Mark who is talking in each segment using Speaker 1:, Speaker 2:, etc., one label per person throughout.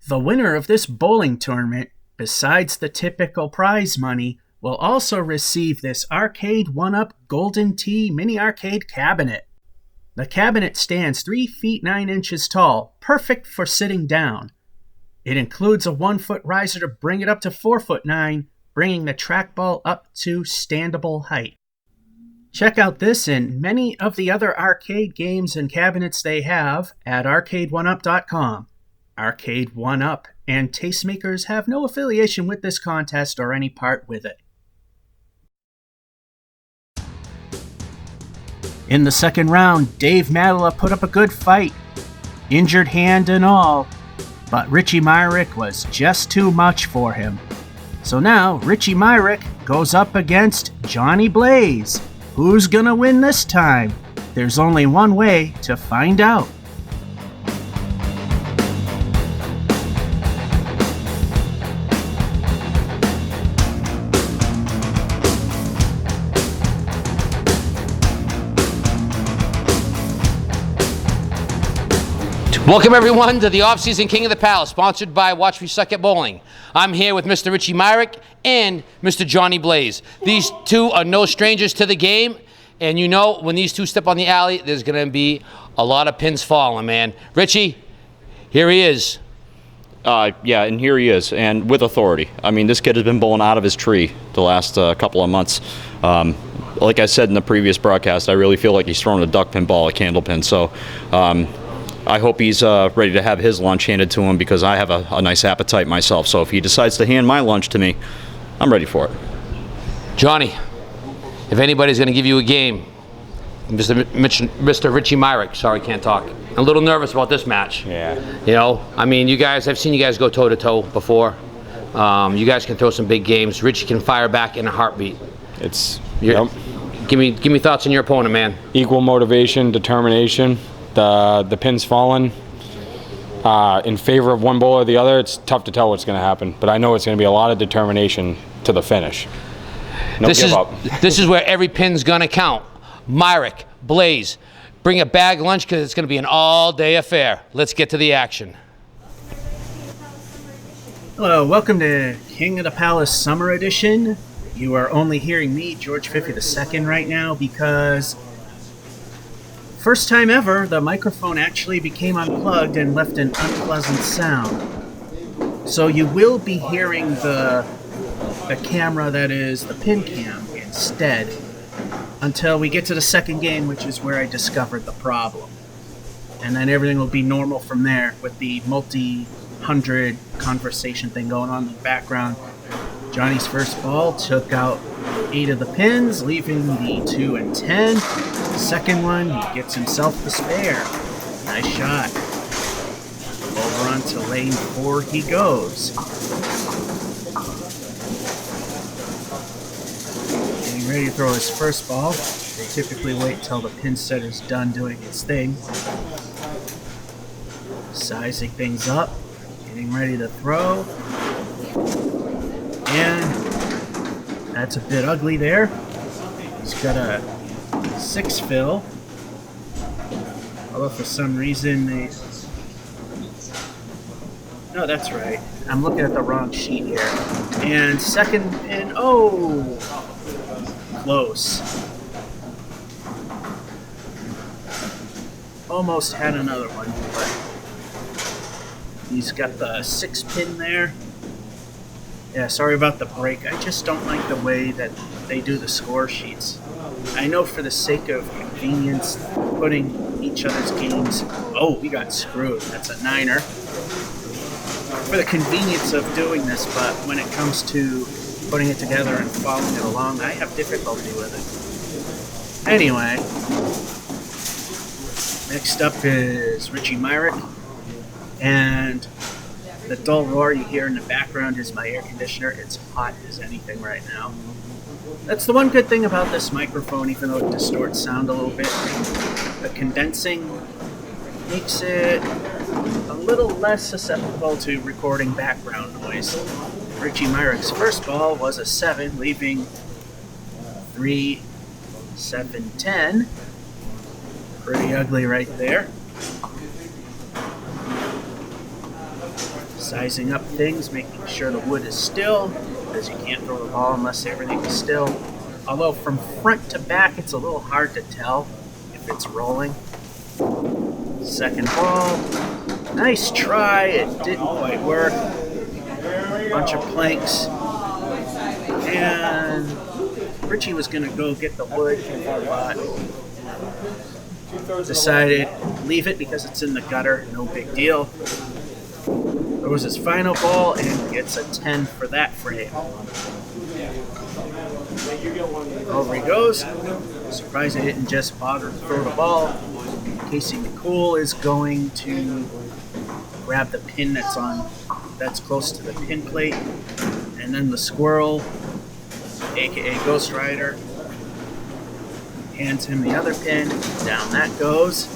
Speaker 1: The winner of this bowling tournament, besides the typical prize money, will also receive this Arcade1up Golden Tee mini arcade cabinet. The cabinet stands 3 feet 9 inches tall, perfect for sitting down. It includes a 1-foot riser to bring it up to 4 foot 9, bringing the trackball up to standable height. Check out this and many of the other arcade games and cabinets they have at Arcade1up.com. Arcade1up and Tastemakers have no affiliation with this contest or any part with it. In the second round, Dave Madela put up a good fight, injured hand and all, but Richie Myrick was just too much for him. So now, Richie Myrick goes up against Johnny Blaze. Who's gonna win this time? There's only one way to find out.
Speaker 2: Welcome everyone to the off-season King of the Palace, sponsored by Watch Me Suck at Bowling. I'm here with Mr. Richie Myrick and Mr. Johnny Blaze. These two are no strangers to the game, and you know when these two step on the alley, there's going to be a lot of pins falling, man. Richie, here he is.
Speaker 3: Yeah, and here he is, and with authority. I mean, this kid has been bowling out of his tree the last couple of months. Like I said in the previous broadcast, I really feel like he's throwing a duck pin ball, a candlepin. So I hope he's ready to have his lunch handed to him, because I have a nice appetite myself. So if he decides to hand my lunch to me, I'm ready for it.
Speaker 2: Johnny, if anybody's going to give you a game, Mr. Richie Myrick. Sorry, can't talk. I'm a little nervous about this match.
Speaker 3: Yeah.
Speaker 2: You know, I mean, I've seen you guys go toe-to-toe before. You guys can throw some big games. Richie can fire back in a heartbeat.
Speaker 4: Yep.
Speaker 2: Give me thoughts on your opponent, man.
Speaker 4: Equal motivation, determination. The pin's fallen in favor of one bowler or the other. It's tough to tell what's going to happen, but I know it's going to be a lot of determination to the finish.
Speaker 2: This is where every pin's going to count. Myrick, Blaze, bring a bag lunch, because it's going to be an all-day affair. Let's get to the action.
Speaker 1: Hello, welcome to King of the Palace Summer Edition. You are only hearing me, George 52nd, right now, because first time ever, the microphone actually became unplugged and left an unpleasant sound. So you will be hearing the camera that is the pin cam instead, until we get to the second game, which is where I discovered the problem. And then everything will be normal from there, with the multi-hundred conversation thing going on in the background. Johnny's first ball took out 8 of the pins, leaving the 2 and 10. Second one, he gets himself the spare. Nice shot. Over onto lane 4 he goes. Getting ready to throw his first ball. They typically wait till the pin setter's done doing its thing. Sizing things up. Getting ready to throw. And that's a bit ugly there. He's got a 6 fill. Although for some reason no, that's right. I'm looking at the wrong sheet here. And second pin, close. Almost had another one, but he's got the 6 pin there. Yeah, sorry about the break. I just don't like the way that they do the score sheets. I know for the sake of convenience, putting each other's games... Oh, we got screwed. That's a 9er. For the convenience of doing this, but when it comes to putting it together and following it along, I have difficulty with it. Anyway, next up is Richie Myrick, and the dull roar you hear in the background is my air conditioner. It's hot as anything right now. That's the one good thing about this microphone, even though it distorts sound a little bit. The condensing makes it a little less susceptible to recording background noise. Richie Myrick's first ball was a 7, leaving 3, 7, 10. Pretty ugly right there. Sizing up things, making sure the wood is still, because you can't throw the ball unless everything is still. Although from front to back, it's a little hard to tell if it's rolling. Second ball. Nice try. It didn't quite work. Bunch of planks. And Richie was going to go get the wood, but decided leave it because it's in the gutter. No big deal. There was his final ball and gets a 10 for that frame. Over he goes. Surprised I didn't just bother to throw the ball. Casey McCool is going to grab the pin that's close to the pin plate, and then the squirrel, aka Ghost Rider, hands him the other pin. Down that goes.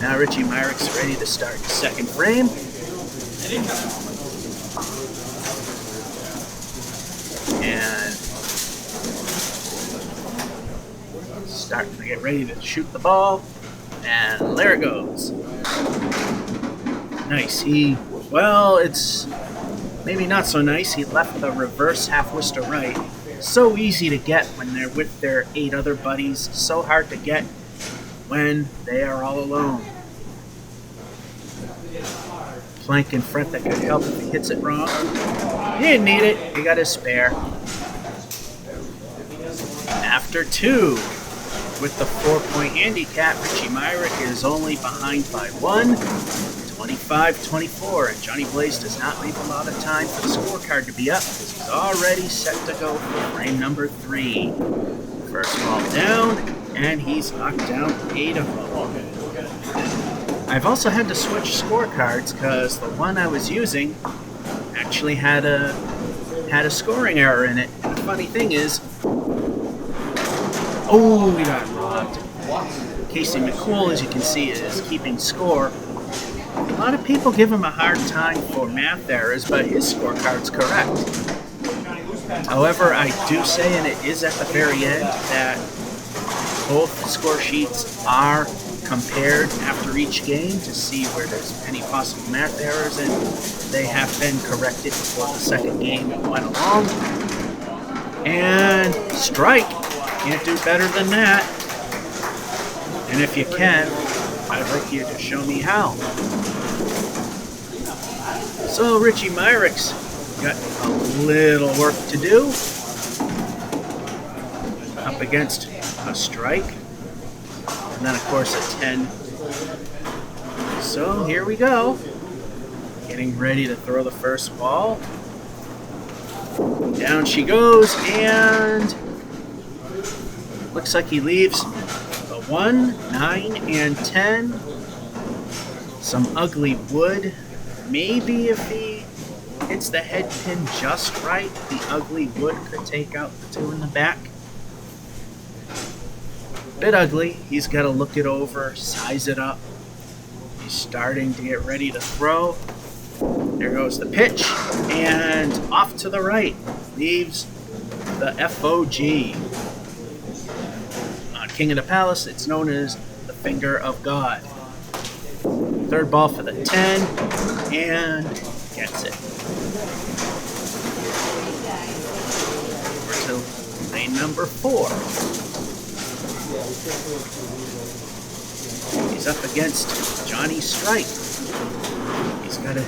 Speaker 1: Now Richie Myrick's ready to start the second frame. And starting to get ready to shoot the ball. And there it goes. Nice. It's maybe not so nice. He left the reverse half whist to right. So easy to get when they're with their 8 other buddies. So hard to get when they are all alone. Plank in front that could help if he hits it wrong. He didn't need it. He got his spare. After 2. With the 4-point handicap, Richie Myrick is only behind by 1, 25-24, and Johnny Blaze does not leave a lot of time for the scorecard to be up because he's already set to go for frame number 3. First ball down, and he's knocked down 8 of them. I've also had to switch scorecards because the one I was using actually had a scoring error in it. And the funny thing is, oh, we got robbed. Casey McCool, as you can see, is keeping score. A lot of people give him a hard time for math errors, but his scorecard's correct. However, I do say, and it is at the very end, that both score sheets are compared after each game to see where there's any possible math errors, and they have been corrected before the second game went along. And strike. Can't do better than that. And if you can, I'd like you to show me how. So Richie Myrick's got a little work to do. Up against a strike. And then of course a 10. So here we go. Getting ready to throw the first ball. Down she goes, and looks like he leaves the 1, 9, and 10. Some ugly wood. Maybe if he hits the head pin just right, the ugly wood could take out the 2 in the back. Bit ugly. He's got to look it over, size it up. He's starting to get ready to throw. There goes the pitch, and off to the right. Leaves the FOG. King of the Palace, it's known as the Finger of God. Third ball for the 10, and gets it. Over to lane number 4. He's up against Johnny Strike. He's got to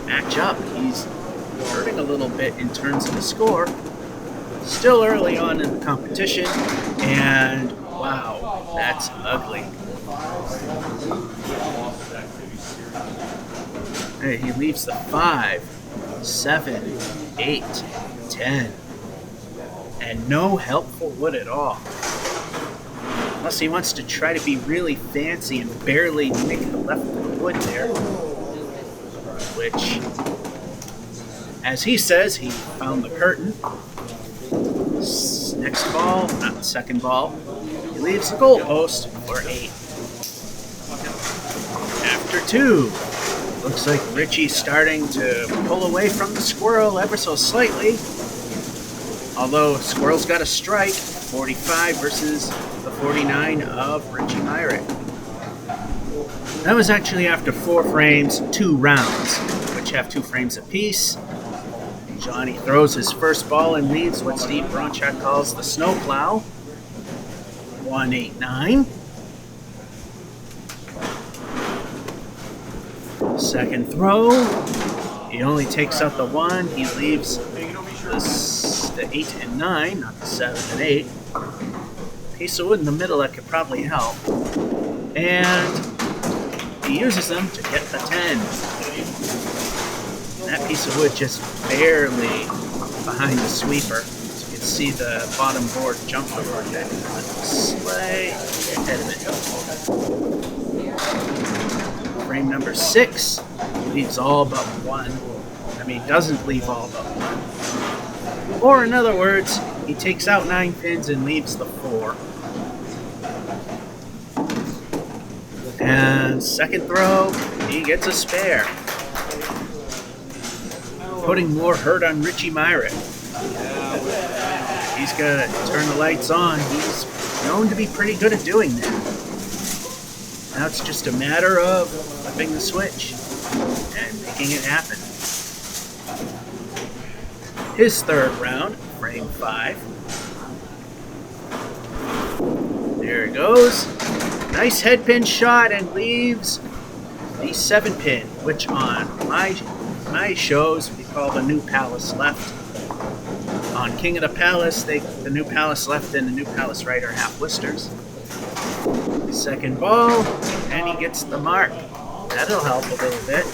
Speaker 1: match up. He's hurting a little bit in terms of the score. Still early on in the competition, and wow, that's ugly. Hey, he leaves the 5, 7, 8, 10. And no helpful wood at all. Unless he wants to try to be really fancy and barely make the left of the wood there. Which, as he says, he found the curtain. Next ball, not the second ball. He leaves the goalpost for 8. After 2, looks like Richie's starting to pull away from the squirrel ever so slightly. Although squirrel's got a strike, 45 versus the 49 of Richie Myrick. That was actually after 4 frames, 2 rounds, which have 2 frames apiece. Johnny throws his first ball and leaves what Steve Bronchak calls the snowplow. 189. Second throw. He only takes out the 1. He leaves the 8 and 9, not the 7 and 8. Piece of wood in the middle that could probably help. And he uses them to get the 10. And that piece of wood just barely behind the sweeper. So you can see the bottom board jump over that. Slightly ahead of it. Frame number 6 leaves all but 1. I mean, doesn't leave all but 1. Or in other words, he takes out 9 pins and leaves the 4. And second throw, he gets a spare. Putting more hurt on Richie Myrick. He's got to turn the lights on. He's known to be pretty good at doing that. Now it's just a matter of flipping the switch and making it happen. His third round, frame 5. There it goes. Nice head pin shot and leaves the 7 pin, which on my shows we call the New Palace left. On King of the Palace, the New Palace left and the New Palace right are half blisters. Second ball, and he gets the mark. That'll help a little bit.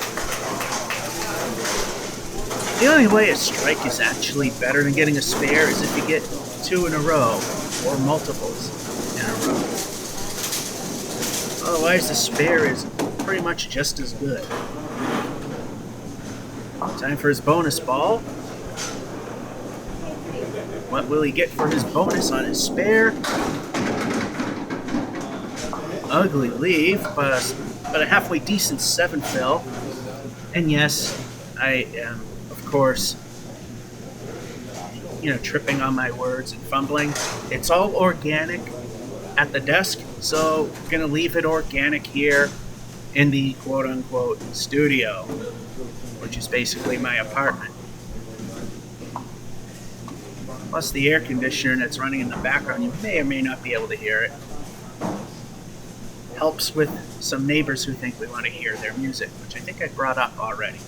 Speaker 1: The only way a strike is actually better than getting a spare is if you get 2 in a row, or multiples in a row. Otherwise, the spare is pretty much just as good. Time for his bonus ball. What will he get for his bonus on his spare? Ugly leave, but a halfway decent 7 fill. And yes, I am, of course, tripping on my words and fumbling. It's all organic at the desk, so I'm going to leave it organic here in the quote-unquote studio, which is basically my apartment. Plus the air conditioner that's running in the background, you may or may not be able to hear it. Helps with some neighbors who think we want to hear their music, which I think I brought up already.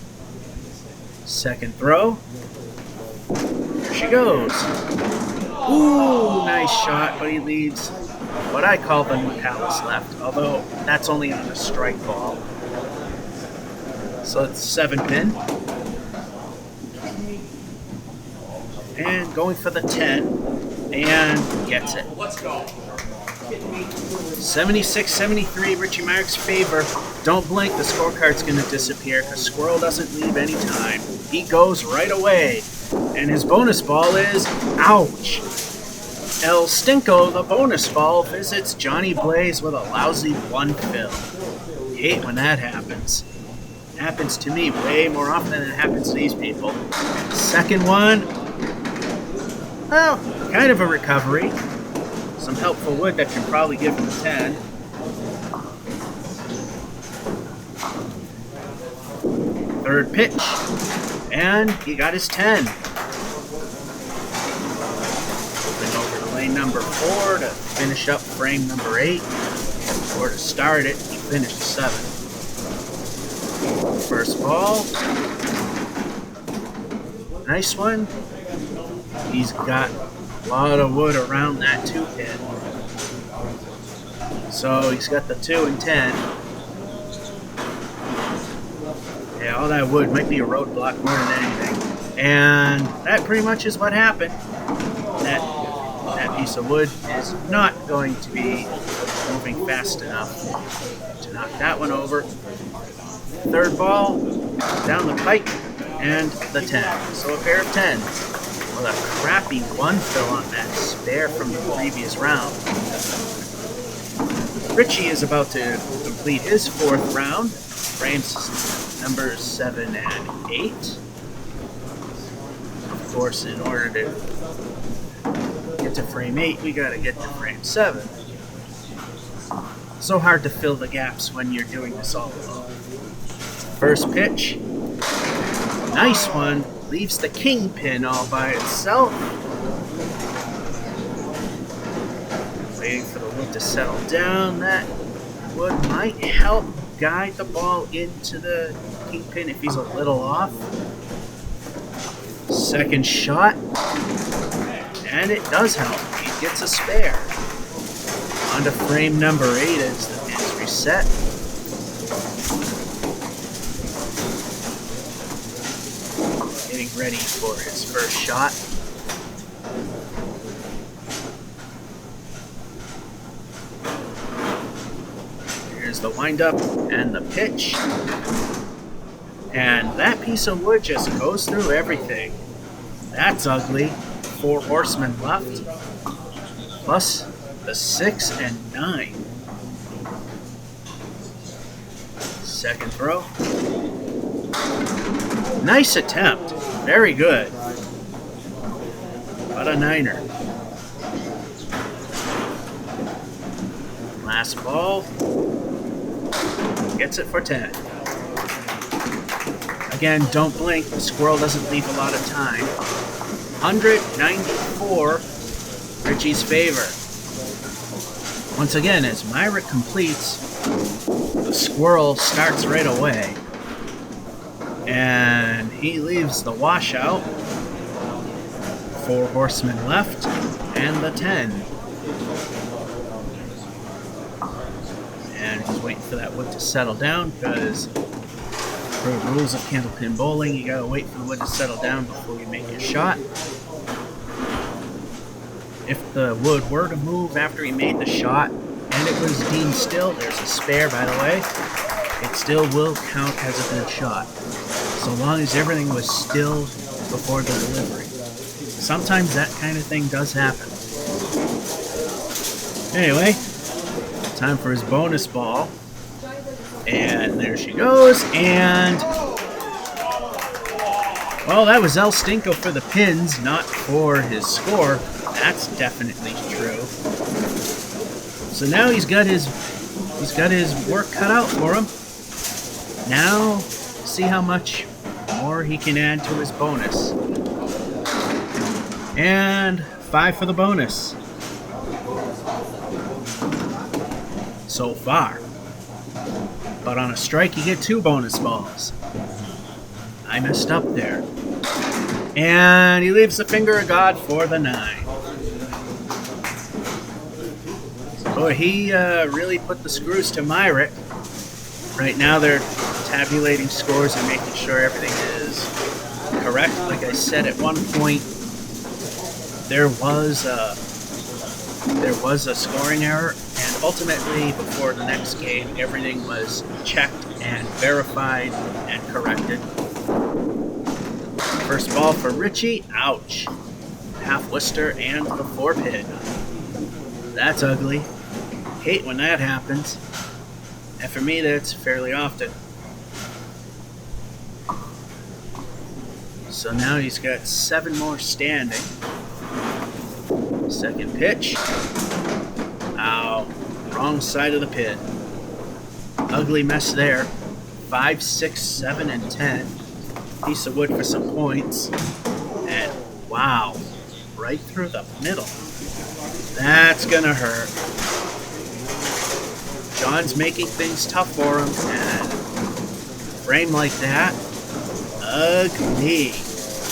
Speaker 1: Second throw. There she goes. Ooh, nice shot, but he leaves what I call the New Palace left, although that's only on a strike ball. So it's 7 pin. And going for the 10, and gets it. Let's go. 76-73, Richie Myrick's favor. Don't blink, the scorecard's going to disappear because Squirrel doesn't leave any time. He goes right away. And his bonus ball is, ouch. El Stinko, the bonus ball, visits Johnny Blaze with a lousy 1 fill. Hate when that happens. It happens to me way more often than it happens to these people. Second one, well, kind of a recovery. Some helpful wood that can probably give him a 10. Third pitch, and he got his 10. Moving over to lane number 4 to finish up frame number 8, or to start it, he finished 7. First ball, nice one. He's got a lot of wood around that 2 pin. So he's got the 2 and 10. Yeah, all that wood might be a roadblock more than anything. And that pretty much is what happened. That piece of wood is not going to be moving fast enough to knock that one over. Third ball, down the pike, and the 10. So a pair of 10s. With a crappy 1 fill on that spare from the previous round. Richie is about to complete his 4th round. Frames numbers 7 and 8. Of course, in order to get to frame 8, we gotta get to frame 7. So hard to fill the gaps when you're doing this all alone. First pitch. Nice one. Leaves the kingpin all by itself. Waiting for the wood to settle down. That wood might help guide the ball into the kingpin if he's a little off. Second shot. And it does help. He gets a spare. On to frame number 8 as the pin's reset. Getting ready for his first shot. Here's the windup and the pitch. And that piece of wood just goes through everything. That's ugly. 4 horsemen left. Plus the 6 and 9. Second throw. Nice attempt. Very good. But a 9er. Last ball. Gets it for 10. Again, don't blink. The squirrel doesn't leave a lot of time. 194, Richie's favor. Once again, as Myrick completes, the squirrel starts right away. And he leaves the washout. 4 horsemen left, and the 10. And he's waiting for that wood to settle down, because for the rules of candlepin bowling, you gotta wait for the wood to settle down before you make your shot. If the wood were to move after he made the shot, and it was deemed still, there's a spare by the way, it still will count as a good shot, so long as everything was still before the delivery. Sometimes that kind of thing does happen. Anyway, time for his bonus ball. And there she goes, and well, that was El Stinko for the pins, not for his score. That's definitely true. So now he's got his work cut out for him. Now, see how much more he can add to his bonus. And 5 for the bonus. So far. But on a strike, you get 2 bonus balls. I messed up there. And he leaves the finger of God for the 9. So he really put the screws to Myrick. Right now they're tabulating scores and making sure everything is correct. Like I said, at one point there was a scoring error, and ultimately before the next game everything was checked and verified and corrected. First ball for Richie. Ouch. Half Worcester and the 4-pin. That's ugly. Hate when that happens. And for me, that's fairly often. So now he's got 7 more standing. Second pitch. Ow. Wrong side of the pin. Ugly mess there. 5, 6, 7, and 10. Piece of wood for some points. And wow. Right through the middle. That's gonna hurt. John's making things tough for him, and frame like that, ugly.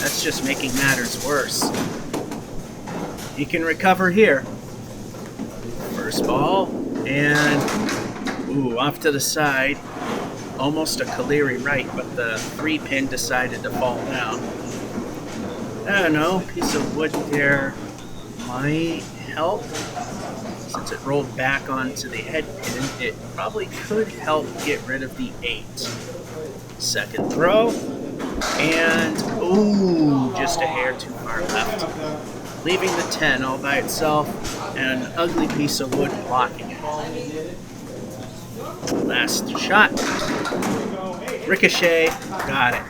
Speaker 1: That's just making matters worse. He can recover here. First ball, and ooh, off to the side. Almost a Kaleri right, but the 3-pin decided to fall down. I don't know, piece of wood there might help. Since it rolled back onto the head pin, it probably could help get rid of the 8. Second throw, and ooh, just a hair too far left. Leaving the 10 all by itself, and an ugly piece of wood blocking it. Last shot. Ricochet, got it.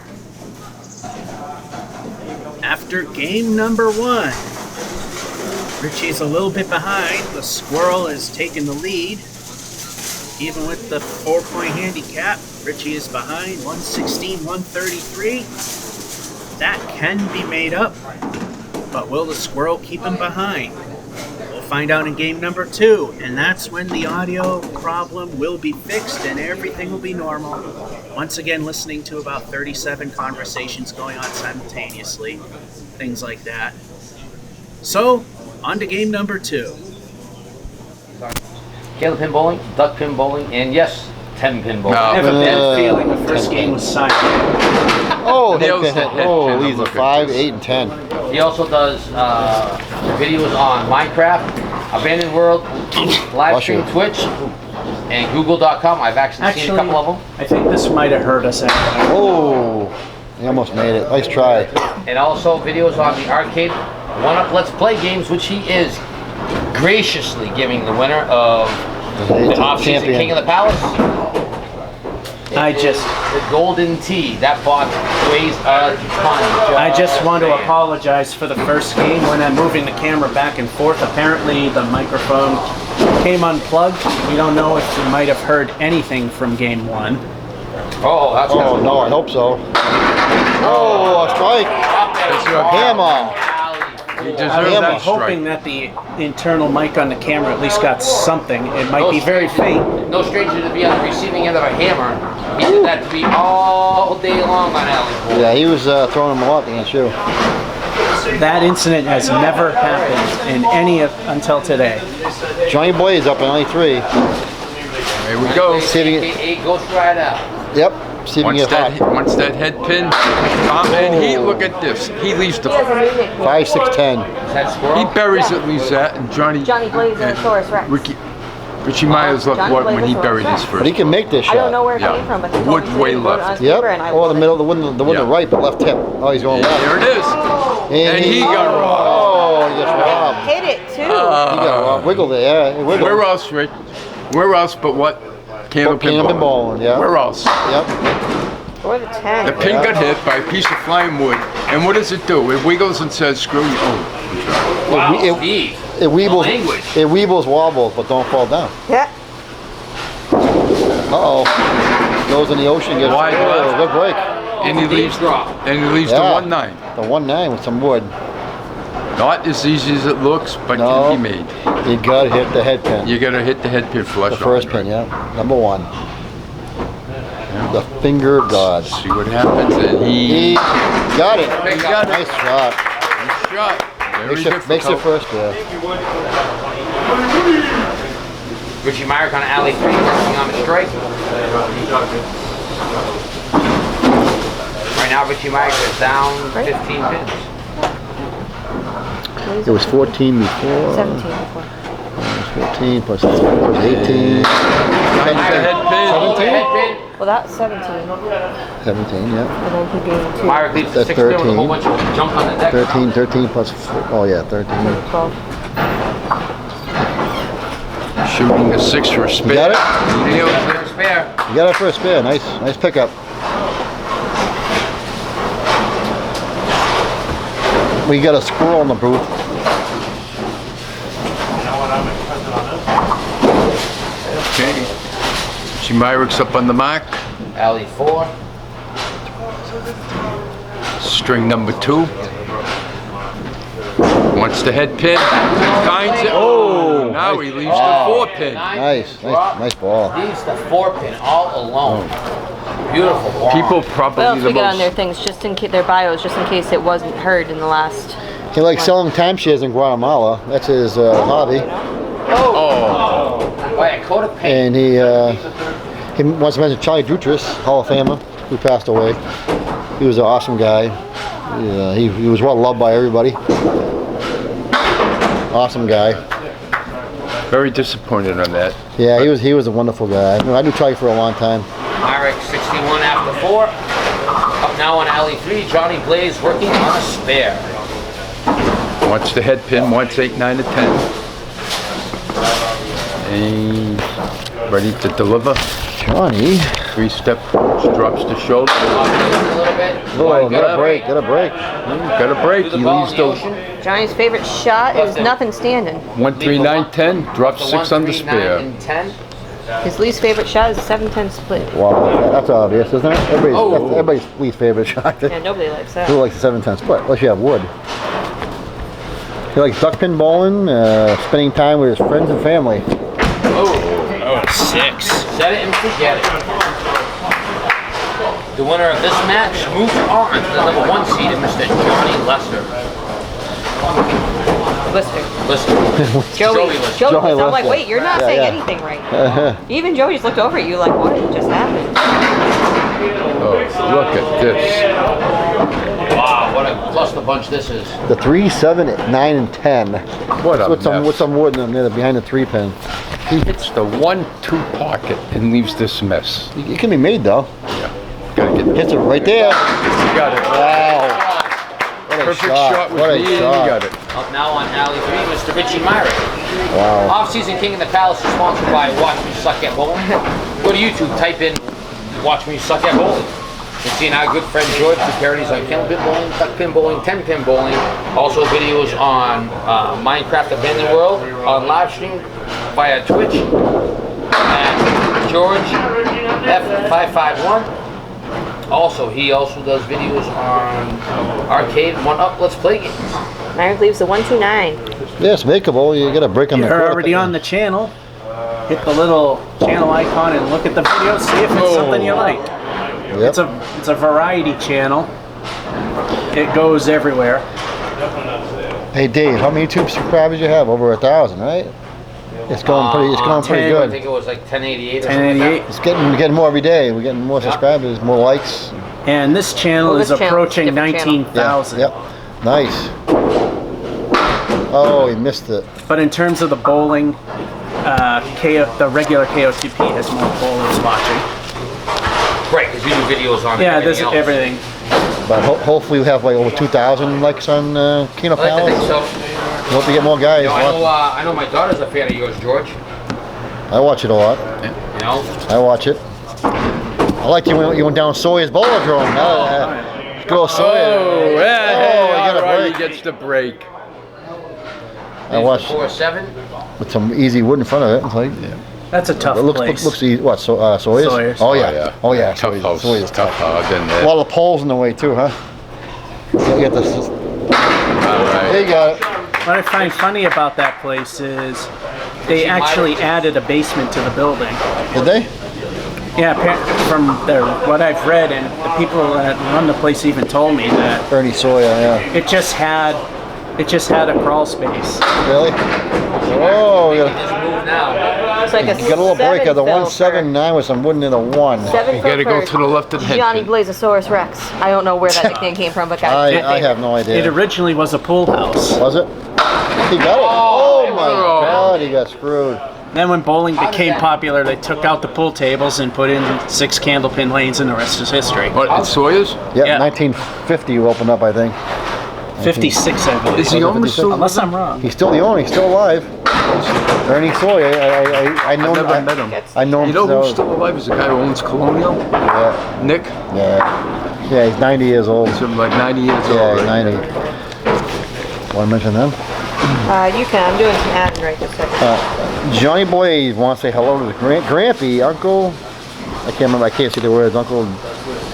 Speaker 1: After game number 1, Richie's a little bit behind. The squirrel is taking the lead. Even with the 4-point handicap, Richie is behind, 116-133. that can be made up. But will the squirrel keep him behind? We'll find out in game number 2, and that's when the audio problem will be fixed and everything will be normal. Once again, listening to about 37 conversations going on simultaneously, things like that. So, on to game number 2.
Speaker 2: Candlepin bowling, duck pin bowling, and yes, 10-pin bowling.
Speaker 1: I have a bad feeling the first game was silent.
Speaker 5: Oh,
Speaker 6: Nails
Speaker 5: these are 5, 8, and 10.
Speaker 2: He also does videos on Minecraft, Abandoned World, live stream Twitch, and Google.com. I've actually seen a couple of them.
Speaker 1: I think this might have hurt us anyway.
Speaker 5: Oh, he almost made it. Nice try.
Speaker 2: And also videos on the Arcade1up Let's Play games, which he is graciously giving the winner of the off-season King of the Palace. The Golden Tee. That box weighs a ton.
Speaker 1: I just want to apologize for the first game when I'm moving the camera back and forth. Apparently the microphone came unplugged. We don't know if you might have heard anything from game 1.
Speaker 2: Oh, that's
Speaker 5: no, I hope so. Oh, a strike. Hammer.
Speaker 6: He
Speaker 1: I
Speaker 6: deserved
Speaker 1: am
Speaker 6: that
Speaker 1: hoping
Speaker 6: strike.
Speaker 1: that the internal mic on the camera at least got something. It might be very faint.
Speaker 2: No stranger to be on the receiving end of a hammer. He did that to me all day long on Alley.
Speaker 5: Yeah, he was throwing them a lot against you.
Speaker 1: That incident has never happened in any of until today.
Speaker 5: Johnny Blaze up in only 3.
Speaker 6: Here we go.
Speaker 2: AKA Ghost Rider.
Speaker 5: Yep. See if he can get hot.
Speaker 6: Once that head pin, and he, look at this. He leaves the
Speaker 5: 5, 6, 10.
Speaker 6: He buries at least that, and Johnny
Speaker 7: Blaze and Saurus Rex.
Speaker 6: Richie Myers left
Speaker 7: Johnny
Speaker 6: what when he
Speaker 7: Blaze
Speaker 6: buried his
Speaker 7: Rex.
Speaker 6: first.
Speaker 5: But he can make this shot.
Speaker 7: I don't know where it
Speaker 6: Yeah.
Speaker 7: came from, but he told
Speaker 6: Wood
Speaker 7: me
Speaker 6: way
Speaker 7: to put it
Speaker 6: left.
Speaker 7: on
Speaker 5: Yep.
Speaker 7: paper, and I
Speaker 5: Oh, the
Speaker 7: love
Speaker 5: middle,
Speaker 7: it.
Speaker 5: the one to right, but left tip. Oh, he's going left.
Speaker 6: There it is. And he got robbed.
Speaker 5: Oh, he gets robbed.
Speaker 7: Hit it too.
Speaker 5: He got robbed. Wiggled it, yeah. He wiggled.
Speaker 6: Where else, Rick? Where else but what? Candlepin
Speaker 5: bowling, yeah.
Speaker 6: Where else?
Speaker 5: Yep.
Speaker 7: Or the 10.
Speaker 6: The pin got hit by a piece of flying wood, and what does it do? It wiggles and says, "Screw you." Oh,
Speaker 2: Wow,
Speaker 5: It
Speaker 2: Steve.
Speaker 5: weebles,
Speaker 2: Language.
Speaker 5: it weebles, wobbles, but don't fall down.
Speaker 7: Yeah.
Speaker 5: Uh-oh. Goes in the ocean, gets
Speaker 6: Wide left.
Speaker 5: good break.
Speaker 6: and he leaves
Speaker 2: drop.
Speaker 6: the 1-9.
Speaker 5: The 1-9 with some wood.
Speaker 6: Not as easy as it looks, but
Speaker 5: No.
Speaker 6: can be made.
Speaker 5: You gotta hit the head pin.
Speaker 6: You gotta hit the head pin flush.
Speaker 5: The first
Speaker 6: on,
Speaker 5: pin, yeah. Number 1. The finger of God.
Speaker 6: See what happens, and
Speaker 5: He got it.
Speaker 6: He got it.
Speaker 5: Nice shot.
Speaker 6: Nice shot. Very
Speaker 5: Makes it
Speaker 6: difficult.
Speaker 5: first, yeah.
Speaker 2: Richie Myrick on alley 3, working on the strike. Right now, Richie Myrick is down 15 pins.
Speaker 5: It was 14 before.
Speaker 7: 17 before.
Speaker 5: 14 plus 4 is 18.
Speaker 6: Nice head pin.
Speaker 2: Head pin.
Speaker 7: Well, that's 17.
Speaker 5: 17, yeah.
Speaker 7: And then he gained 2.
Speaker 2: Myrick leaves the
Speaker 5: That's
Speaker 2: 6 pin with a
Speaker 5: 13.
Speaker 2: whole bunch of junk on the deck.
Speaker 5: 13 plus 4. Oh, yeah, 13.
Speaker 7: 12.
Speaker 6: Shooting a 6 for a spin.
Speaker 5: You got it?
Speaker 6: He nails it.
Speaker 2: First pair.
Speaker 5: You got it for a spin. Nice pickup. We got a squirrel in the booth.
Speaker 6: Okay. Richie Myrick's up on the mark.
Speaker 2: Alley 4.
Speaker 6: String number 2. Wants the head pin. Finds it. Oh! Now he leaves the 4 pin.
Speaker 5: Nice ball.
Speaker 2: Leaves the 4 pin all alone. Beautiful ball.
Speaker 6: People
Speaker 7: What
Speaker 6: probably
Speaker 7: else
Speaker 6: the
Speaker 7: we got on their
Speaker 6: most.
Speaker 7: things, just in case their bios, just in case it wasn't heard in the last.
Speaker 5: He likes selling timeshares in Guatemala. That's his hobby.
Speaker 2: Oh, yeah, KOTP.
Speaker 5: And he wants to mention Charlie Dutras, Hall of Famer, who passed away. He was an awesome guy. He was well loved by everybody. Awesome guy.
Speaker 6: Very disappointed on that.
Speaker 5: Yeah, he was a wonderful guy. I knew Charlie for a long time.
Speaker 2: Myrick 61 after 4. Up now on alley 3, Johnny Blaze working on a spare.
Speaker 6: Wants the head pin, wants 8, 9, and 10. And ready to deliver.
Speaker 5: Johnny.
Speaker 6: 3-step, drops the shoulder.
Speaker 2: A little bit.
Speaker 5: Oh, got a break.
Speaker 6: Got a break. He leaves the
Speaker 7: Johnny's favorite shot is nothing standing.
Speaker 6: 1, 3, 9, 10. Drops 6 on the
Speaker 2: 1, 3, 9,
Speaker 6: spare.
Speaker 2: and 10.
Speaker 7: His least favorite shot is a 7-10 split.
Speaker 5: Wow, that's obvious, isn't it? Everybody's least favorite shot.
Speaker 7: Yeah, nobody likes that.
Speaker 5: Who likes the 7-10 split? Unless you have wood. He likes duck pin bowling, spending time with his friends and family.
Speaker 2: Oh, 6. Set it and forget it. The winner of this match moves on to the number 1 seed, Mr. Johnny Lester. Lister. Joey Lister.
Speaker 7: I'm like, wait, you're not saying anything right. Even Joey just looked over at you like, what just happened?
Speaker 6: Oh, look at this.
Speaker 2: Wow, what a cluster bunch this is.
Speaker 5: The 3, 7, 9, and 10.
Speaker 6: What a
Speaker 5: with
Speaker 6: mess.
Speaker 5: some wood in there behind the 3 pin.
Speaker 6: He hits the 1-2 pocket and leaves this mess.
Speaker 5: It can be made though.
Speaker 6: Yeah. Gotta get
Speaker 5: Hits it right there.
Speaker 6: You got it.
Speaker 5: Wow. What a
Speaker 6: Perfect shot with
Speaker 5: What a
Speaker 6: me, and you
Speaker 5: shot.
Speaker 6: got it.
Speaker 2: Up now on Alley 3, Mr. Richie Myrick.
Speaker 5: Wow.
Speaker 2: Off-season King of the Palace is sponsored by Watch Me Suck at Bowling. Go to YouTube, type in Watch Me Suck at Bowling. You'll see our good friend George do parodies on candlepin bowling, duck pin bowling, 10-pin bowling. Also videos on Minecraft Abandoned World on live stream via Twitch. And George F551. Also, he also does videos on Arcade1up Let's Play games.
Speaker 7: Myrick leaves the 1-2-9.
Speaker 5: Yes, makeable. You gotta break on the
Speaker 1: You're already on the channel. Hit the little channel icon and look at the video. See if it's something you like.
Speaker 5: Yep.
Speaker 1: It's a variety channel. It goes everywhere.
Speaker 5: Hey Dave, how many YouTube subscribers you have? Over 1,000, right? It's going pretty. It's going pretty
Speaker 2: 10, I
Speaker 5: good.
Speaker 2: think it was like 1088 or
Speaker 1: 1088.
Speaker 5: It's getting more every day. We're getting more subscribers, more likes.
Speaker 1: And this channel is approaching 19,000.
Speaker 5: Yep. Nice. Oh, he missed it.
Speaker 1: But in terms of the bowling, the regular KOTP has more bowlers watching.
Speaker 2: Right, because we do videos on
Speaker 1: This is
Speaker 2: else.
Speaker 1: everything.
Speaker 5: But hopefully we have like over 2,000 likes on Kino
Speaker 2: I like to
Speaker 5: Palace.
Speaker 2: think so.
Speaker 5: We hope to get more guys.
Speaker 2: You know, I know my daughter's a fan of yours, George.
Speaker 5: I watch it a lot.
Speaker 2: You know?
Speaker 5: I watch it. I like you went down Sawyer's Bowlerdrome. Good old Sawyer.
Speaker 6: Oh, yeah.
Speaker 5: he got a break.
Speaker 6: He gets the break.
Speaker 5: I watched
Speaker 2: 4-7.
Speaker 5: with some easy wood in front of it. It's like,
Speaker 1: That's a tough place.
Speaker 5: looks easy. What, Sawyer's?
Speaker 1: Sawyer's.
Speaker 5: Oh, yeah. Oh, yeah.
Speaker 6: Tough
Speaker 5: Sawyer's.
Speaker 6: house.
Speaker 5: Sawyer's
Speaker 6: Tough house. I've been
Speaker 5: A
Speaker 6: there.
Speaker 5: lot of poles in the way, too, huh? You get this.
Speaker 6: All
Speaker 5: There you
Speaker 6: right.
Speaker 5: go.
Speaker 1: What I find funny about that place is they actually added a basement to the building.
Speaker 5: Did they?
Speaker 1: Yeah, from what I've read, and the people that run the place even told me that
Speaker 5: Ernie Sawyer, yeah.
Speaker 1: it just had a crawl space.
Speaker 5: Really? Oh, we got
Speaker 2: Just move now.
Speaker 7: It's like a
Speaker 5: a little break of the
Speaker 7: 7
Speaker 5: 179 with some wood in the 1.
Speaker 7: 7
Speaker 6: You gotta go to the left of the head.
Speaker 7: Johnny Blazosaurus Rex. I don't know where that nickname came from, but guys,
Speaker 5: I have no
Speaker 1: It
Speaker 5: idea.
Speaker 1: originally was a pool house.
Speaker 5: Was it? He got it. Oh my God, he got screwed.
Speaker 1: Then when bowling became popular, they took out the pool tables and put in 6 candlepin lanes, and the rest is history.
Speaker 6: What, at Sawyer's?
Speaker 5: Yeah,
Speaker 1: Yeah.
Speaker 5: 1950 you opened up, I think.
Speaker 1: 56, I believe.
Speaker 6: Is he owner still?
Speaker 1: Unless I'm wrong.
Speaker 5: He's still the owner. He's still alive. Ernie Sawyer. I know
Speaker 6: I've
Speaker 5: him.
Speaker 6: never met him.
Speaker 5: I know him.
Speaker 6: You know who's
Speaker 5: since
Speaker 6: still alive is the guy who owns Colonial?
Speaker 5: Yeah,
Speaker 6: Nick?
Speaker 5: yeah. He's 90 years old.
Speaker 6: He's like 90 years
Speaker 5: Yeah,
Speaker 6: old.
Speaker 5: he's
Speaker 6: right?
Speaker 5: 90. Want to mention them?
Speaker 7: you can. I'm doing some adding right this second.
Speaker 5: Johnny Blaze wants to say hello to the Grampy, Uncle. I can't remember. I can't see the words. Uncle.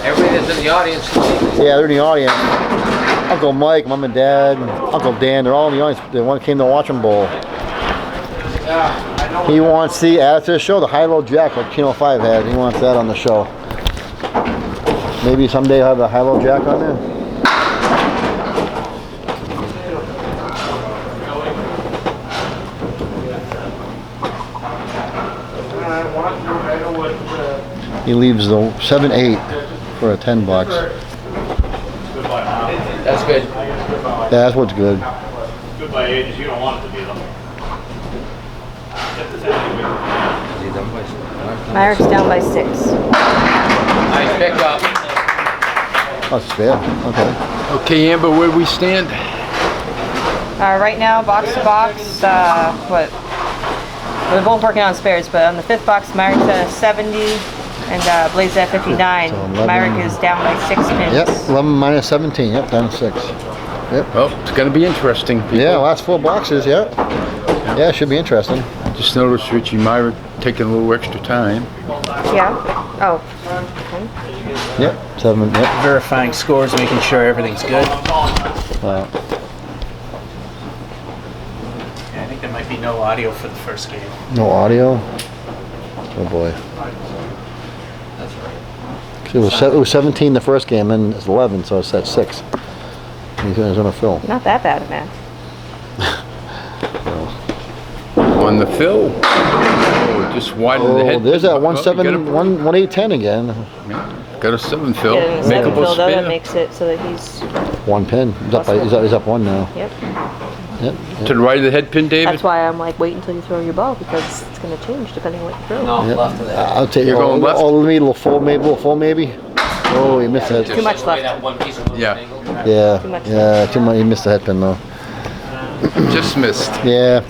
Speaker 2: Everybody that's in the audience.
Speaker 5: Yeah, they're in the audience. Uncle Mike, Mom and Dad, Uncle Dan, they're all in the audience. They came to watch him bowl. He wants the add to the show, the high-low jack like Channel 5 had. He wants that on the show. Maybe someday he'll have a high-low jack on there. He leaves the 7-8 for a 10 bucks.
Speaker 2: That's good.
Speaker 5: Yeah, that's what's good.
Speaker 8: Good by ages, you don't want it to be though.
Speaker 7: Myrick's down by 6.
Speaker 2: Nice pickup.
Speaker 5: That's fair. Okay.
Speaker 6: Okay, Amber, where we stand?
Speaker 7: Right now, box to box, we're both working on spares, but on the 5th box, Myrick's at a 70 and Blaze at 59.
Speaker 5: So 11.
Speaker 7: Myrick is down by 6 pins.
Speaker 5: Yep, 11 minus 17. Yep, down to 6. Yep.
Speaker 6: Well, it's going to be interesting, people.
Speaker 5: Yeah, last 4 boxes, yeah. Yeah, it should be interesting.
Speaker 6: Just noticed Richie Myrick taking a little extra time.
Speaker 7: Yeah. Oh.
Speaker 5: Yep, 7. Yep.
Speaker 1: Verifying scores, making sure everything's good.
Speaker 5: Wow.
Speaker 1: Yeah, I think there might be no audio for the first game.
Speaker 5: No audio. Oh boy. It was 17 the first game, and it's 11, so it's at 6. He's gonna fill.
Speaker 7: Not that bad, man.
Speaker 6: On the fill. Oh, just widened the head.
Speaker 5: There's that
Speaker 6: pin.
Speaker 5: 1-8-10 again.
Speaker 6: Got a 7 fill.
Speaker 7: Getting a 7
Speaker 6: Makeable
Speaker 7: filled up
Speaker 6: spare.
Speaker 7: and makes it so that he's.
Speaker 5: 1 pin. He's up 1 now.
Speaker 7: Yep.
Speaker 5: Yep.
Speaker 6: To the right of the head pin, David.
Speaker 7: That's why I'm like, wait until you throw your ball because it's going to change depending on what you throw.
Speaker 2: No,
Speaker 5: Yep.
Speaker 2: left of that.
Speaker 5: I'll take
Speaker 6: You're going left?
Speaker 5: Oh, maybe a little full, maybe. Oh, he missed that.
Speaker 7: Too much left.
Speaker 2: That one piece of
Speaker 6: Yeah.
Speaker 5: Yeah.
Speaker 7: Too much
Speaker 5: Too much. He missed the head pin though.
Speaker 6: Just missed.
Speaker 5: Yeah.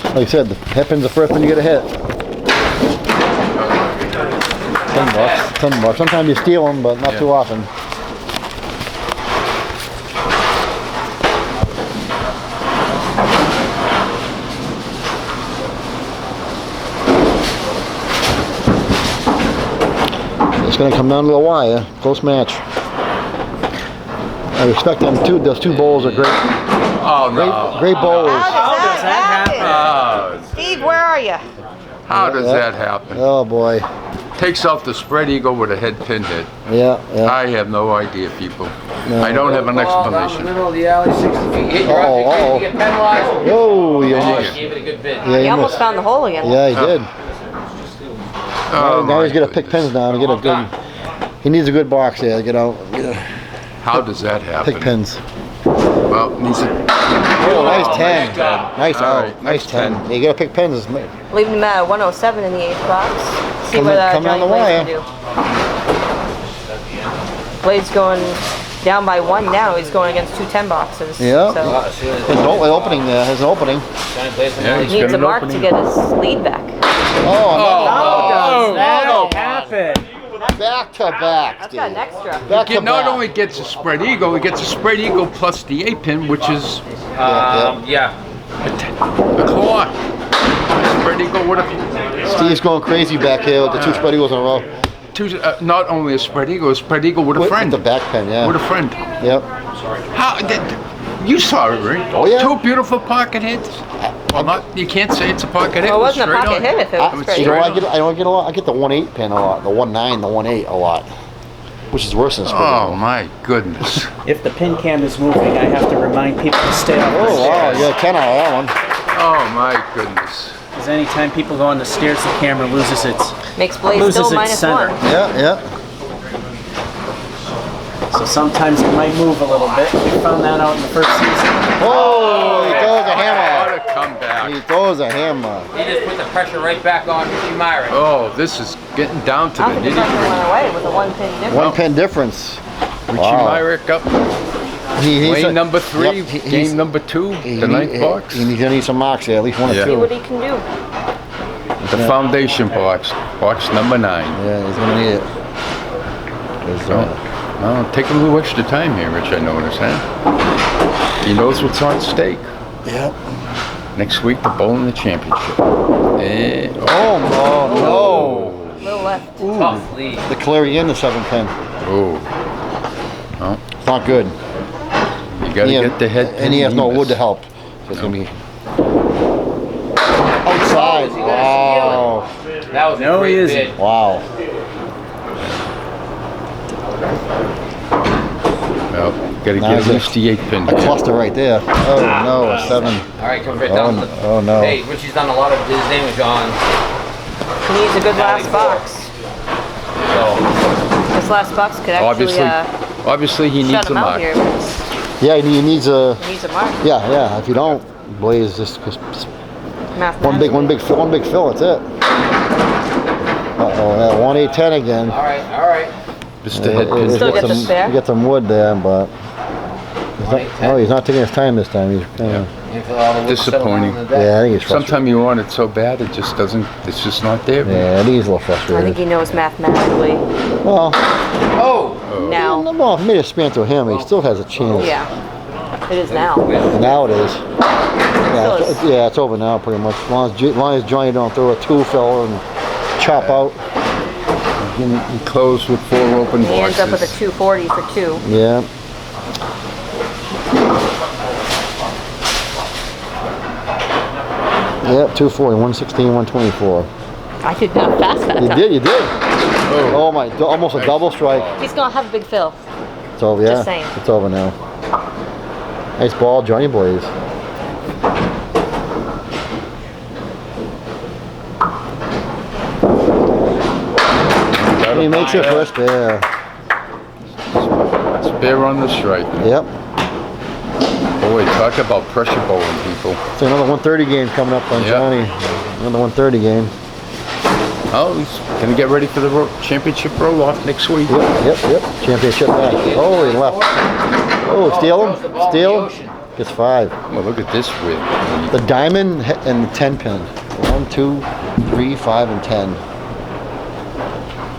Speaker 5: Like I said, the head pin's the first one you get a hit. $10. Sometimes you steal them, but not too often. It's going to come down to the wire. Close match. I respect them too. Those 2 bowls are great.
Speaker 6: Oh, no.
Speaker 5: Great bowls.
Speaker 7: How does that happen?
Speaker 6: Oh,
Speaker 7: Steve, where are you?
Speaker 6: how does that happen?
Speaker 5: Oh boy.
Speaker 6: Takes off the spread eagle with a head pin hit.
Speaker 5: Yeah.
Speaker 6: I have no idea, people. I don't have an
Speaker 2: Ball down the
Speaker 6: explanation.
Speaker 2: middle of the alley, 60 feet. Hit your
Speaker 5: Uh-oh.
Speaker 2: you get penalized.
Speaker 5: Whoa, you
Speaker 2: Oh,
Speaker 5: missed.
Speaker 2: you gave it a good bid.
Speaker 5: Yeah,
Speaker 7: He
Speaker 5: you
Speaker 7: almost
Speaker 5: missed.
Speaker 7: found the hole again.
Speaker 5: Yeah, he did.
Speaker 6: Oh,
Speaker 5: Now
Speaker 6: my
Speaker 5: he's got to pick
Speaker 6: goodness.
Speaker 5: pins down to get a good. He needs a good box there to get out.
Speaker 6: How does that happen?
Speaker 5: Pick pins.
Speaker 6: Well, needs a...
Speaker 5: Oh, nice 10. Nice
Speaker 6: All
Speaker 5: out.
Speaker 6: right,
Speaker 5: Nice 10.
Speaker 6: 10.
Speaker 5: Yeah, you got to pick pins.
Speaker 7: Leaving him at 107 in the 8th box. See
Speaker 5: Come
Speaker 7: what
Speaker 5: on- come on
Speaker 7: Johnny
Speaker 5: the
Speaker 7: Blaze
Speaker 5: wire.
Speaker 7: can do. Blade's going down by 1 now. He's going against 2 10 boxes.
Speaker 5: Yeah.
Speaker 7: So
Speaker 5: There's an opening there. There's an opening.
Speaker 6: Yeah,
Speaker 7: he needs a mark to get his lead back.
Speaker 5: Oh,
Speaker 1: That'll happen.
Speaker 5: back to back.
Speaker 7: That's got an extra.
Speaker 5: Back to
Speaker 6: Not
Speaker 5: back.
Speaker 6: only gets a spread eagle, he gets a spread eagle plus the 8-pin, which is
Speaker 2: Yeah.
Speaker 6: a claw. Spread eagle with a...
Speaker 5: Steve's going crazy back here with the 2 spread eagles in a row.
Speaker 6: Not only a spread eagle with a friend.
Speaker 5: With the back pin, yeah.
Speaker 6: With a friend.
Speaker 5: Yep.
Speaker 6: How? You saw it, right?
Speaker 5: Oh, yeah.
Speaker 6: 2 beautiful pocket hits. Well, not, you can't say it's a pocket hit.
Speaker 7: Well, it wasn't a
Speaker 6: straight
Speaker 7: pocket
Speaker 6: on.
Speaker 7: hit if it was straight.
Speaker 5: You know,
Speaker 6: straight
Speaker 5: I don't get a lot. I get the 1-8 pin a lot, the 1-9, the 1-8 a lot, which is worse than spread
Speaker 6: Oh
Speaker 5: eagle.
Speaker 6: my goodness.
Speaker 1: If the pin cam is moving, I have to remind people to stay off the
Speaker 5: Oh wow,
Speaker 1: stairs.
Speaker 5: yeah, 10 out of that one.
Speaker 6: Oh my goodness.
Speaker 1: Because anytime people go on the stairs, the camera loses its
Speaker 7: Makes Blaze
Speaker 1: loses
Speaker 7: still
Speaker 1: its
Speaker 7: minus
Speaker 1: center.
Speaker 7: 1.
Speaker 5: Yeah.
Speaker 1: So sometimes it might move a little bit. We found that out in the first season.
Speaker 5: Oh, he throws a hammer.
Speaker 6: What a comeback.
Speaker 5: He throws a hammer.
Speaker 2: He just put the pressure right back on Richie Myrick.
Speaker 6: Oh, this is getting down to
Speaker 7: I
Speaker 6: the
Speaker 7: don't think the
Speaker 6: nitty
Speaker 7: pressure
Speaker 6: gritty.
Speaker 7: went away with a 1 pin difference.
Speaker 5: 1 pin difference.
Speaker 6: Richie
Speaker 5: Wow.
Speaker 6: Myrick up. Lane number 3, game number 2, the 9th box.
Speaker 5: He's gonna need some marks there, at least 1 or
Speaker 6: Yeah.
Speaker 5: 2.
Speaker 7: See what he can do.
Speaker 6: The foundation box, box number 9.
Speaker 5: Yeah, he's gonna need it. 'Cause,
Speaker 6: Well, take a little extra time here, Rich, I notice, huh? He knows what's on stake.
Speaker 5: Yep.
Speaker 6: Next week, the bowl in the championship. And,
Speaker 5: Oh
Speaker 7: A little left.
Speaker 2: Tough lead.
Speaker 5: no! The clearing in the 7 pin.
Speaker 6: oh,
Speaker 5: It's not good.
Speaker 6: you got to get the head.
Speaker 5: And he has no wood to help. So it's gonna be outside. Wow.
Speaker 2: That was a
Speaker 1: No, he
Speaker 2: great
Speaker 1: isn't.
Speaker 2: bid.
Speaker 5: Wow.
Speaker 6: Well, got to
Speaker 5: Now
Speaker 6: get
Speaker 5: he's
Speaker 6: at least the 8-pin.
Speaker 5: A cluster right there. Oh no, a 7.
Speaker 2: All right, come right
Speaker 5: Oh,
Speaker 2: down.
Speaker 5: no. Oh, no.
Speaker 2: Hey, Richie's done a lot of his damage on.
Speaker 7: He needs a good last box.
Speaker 2: So,
Speaker 7: This last box could actually
Speaker 6: Obviously, he
Speaker 7: shut
Speaker 6: needs a
Speaker 7: him out
Speaker 6: mark.
Speaker 7: here.
Speaker 5: Yeah, he needs a.
Speaker 7: He needs a mark.
Speaker 5: Yeah. If you don't, Blaze just one big fill. That's it. Uh-oh, that 1-8-10 again.
Speaker 2: all right.
Speaker 6: Just the head pin.
Speaker 7: Still get the spare.
Speaker 5: You get some wood there, but he's not taking his time this time. He's kind of.
Speaker 6: Disappointing.
Speaker 5: Yeah, I think he's frustrated.
Speaker 6: Sometimes you want it so bad, it just doesn't, it's just not there.
Speaker 5: Yeah, I think he's a little
Speaker 7: I think
Speaker 5: frustrated.
Speaker 7: he knows mathematically
Speaker 5: Well,
Speaker 2: Oh!
Speaker 7: now.
Speaker 5: well, if he made a span through him, he still has a chance.
Speaker 7: Yeah. It is now.
Speaker 5: Now it is. Yeah, it's over now pretty much. As long as Johnny don't throw a two filler and chop out.
Speaker 6: He closed with 4 open boxes.
Speaker 7: He ends up with a 240 for 2.
Speaker 5: Yeah. Yep, 240, 116, 124.
Speaker 7: I did not fast that time.
Speaker 5: You did. Oh my, almost a double strike.
Speaker 7: He's going to have a big fill.
Speaker 5: It's over, yeah.
Speaker 7: Just saying.
Speaker 5: It's over now. Nice ball, Johnny Blaze. He makes it first spare.
Speaker 6: Spare on the strike.
Speaker 5: Yep.
Speaker 6: Boy, talk about pressure bowling, people.
Speaker 5: So another 130 game coming up on Johnny. Another 130 game.
Speaker 6: Oh, he's gonna get ready for the championship roll-off next week.
Speaker 5: Yep. Championship match. Oh, he left. Oh, steal him. Gets 5.
Speaker 6: Well, look at this width.
Speaker 5: The diamond and the 10 pin. 1, 2, 3, 5, and 10.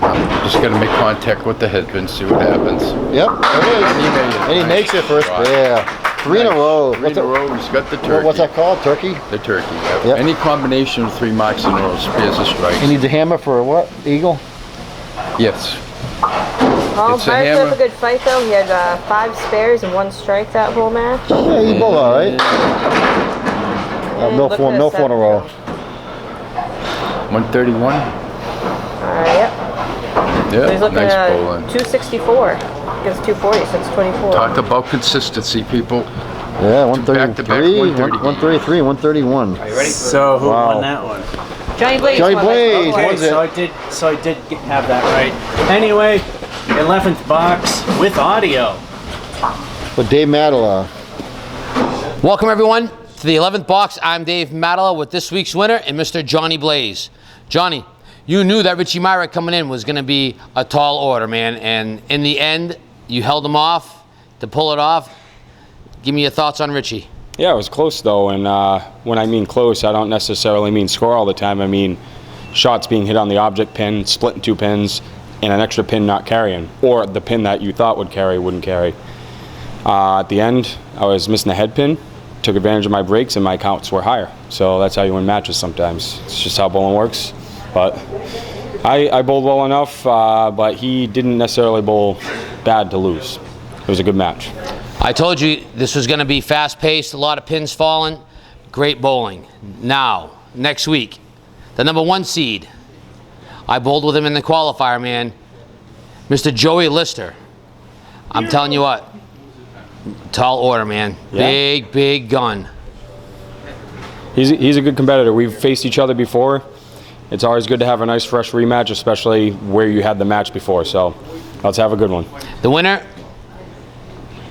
Speaker 6: I'm just gonna make contact with the headband, see what happens.
Speaker 5: Yep, there it is. And he makes it first. Yeah. 3 in a row.
Speaker 6: 3 in a row. He's got the turkey.
Speaker 5: What's that called? Turkey?
Speaker 6: The turkey.
Speaker 5: Yep.
Speaker 6: Any combination of 3 marks in a row spares a strike.
Speaker 5: He needs a hammer for a what? Eagle?
Speaker 6: Yes.
Speaker 7: Well,
Speaker 6: It's a
Speaker 7: Myers put
Speaker 6: hammer.
Speaker 7: up a good fight though. He had 5 spares and 1 strike that whole match.
Speaker 5: Yeah, he bowled all right. No
Speaker 7: look
Speaker 5: four
Speaker 7: at
Speaker 5: in a
Speaker 7: this
Speaker 5: row.
Speaker 6: 131.
Speaker 7: Yep.
Speaker 6: Yeah,
Speaker 7: He's looking
Speaker 6: nice
Speaker 7: at
Speaker 6: bowling.
Speaker 7: 264 against 240, so it's 24.
Speaker 6: Talk about consistency, people.
Speaker 5: Yeah, 133,
Speaker 6: Back-to-back 130
Speaker 5: 133, 131.
Speaker 1: Are you ready? So who won that one?
Speaker 7: Johnny Blaze.
Speaker 5: Johnny
Speaker 7: won
Speaker 5: Blaze.
Speaker 7: this one.
Speaker 1: Okay,
Speaker 5: What's it?
Speaker 1: so I did have that right. Anyway, 11th box with audio.
Speaker 5: But Dave Madela.
Speaker 2: Welcome everyone to the 11th box. I'm Dave Madela with this week's winner and Mr. Johnny Blaze. Johnny, you knew that Richie Myrick coming in was going to be a tall order, man, and in the end, you held him off to pull it off. Give me your thoughts on Richie.
Speaker 4: Yeah, it was close though, and when I mean close, I don't necessarily mean score all the time. I mean shots being hit on the object pin, splitting 2 pins, and an extra pin not carrying, or the pin that you thought would carry wouldn't carry. At the end, I was missing the head pin, took advantage of my breaks, and my counts were higher. So that's how you win matches sometimes. It's just how bowling works. But I bowled well enough, but he didn't necessarily bowl bad to lose. It was a good match.
Speaker 2: I told you this was going to be fast-paced, a lot of pins falling, great bowling. Now, next week, the number 1 seed. I bowled with him in the qualifier, man. Mr. Joey Lister. I'm telling you what, tall order, man.
Speaker 4: Yeah.
Speaker 2: Big gun.
Speaker 4: He's a good competitor. We've faced each other before. It's always good to have a nice fresh rematch, especially where you had the match before. So let's have a good one.
Speaker 2: The winner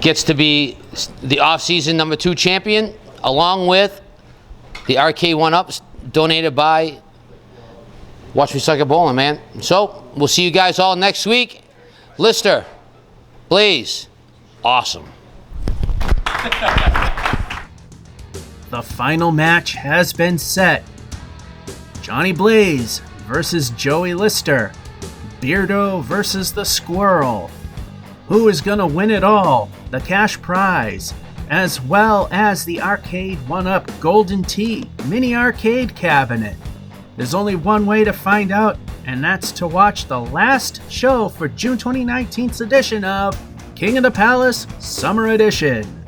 Speaker 2: gets to be the off-season number 2 champion, along with the Arcade1up donated by Watch Me Suck at Bowling, man. So we'll see you guys all next week. Lister, Blaze, awesome.
Speaker 1: The final match has been set. Johnny Blaze versus Joey Lister. Beardo versus the Squirrel. Who is going to win it all? The cash prize, as well as the Arcade1up Golden Tee mini arcade cabinet. There's only one way to find out, and that's to watch the last show for June 2019's edition of King of the Palace Summer Edition.